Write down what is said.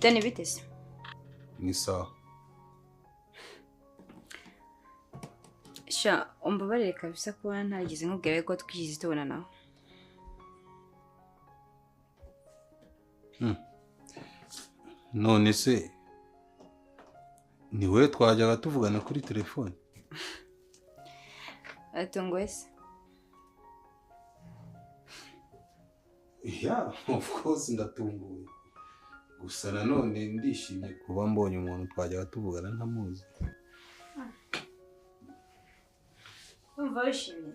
Dani bitese. Ni sawa. Sha umbabarire kabisa kuba ntarigeze nkubwira ko twigize tubona nawe. None se ni we twajyaga tuvugana kuri telefone? Atunguwe se? Yeah, of course ndatunguwe. Gusa nanone ndishimye kuba mbonye umuntu twajyaga tuvugana ntamuzi. Umva wishimye.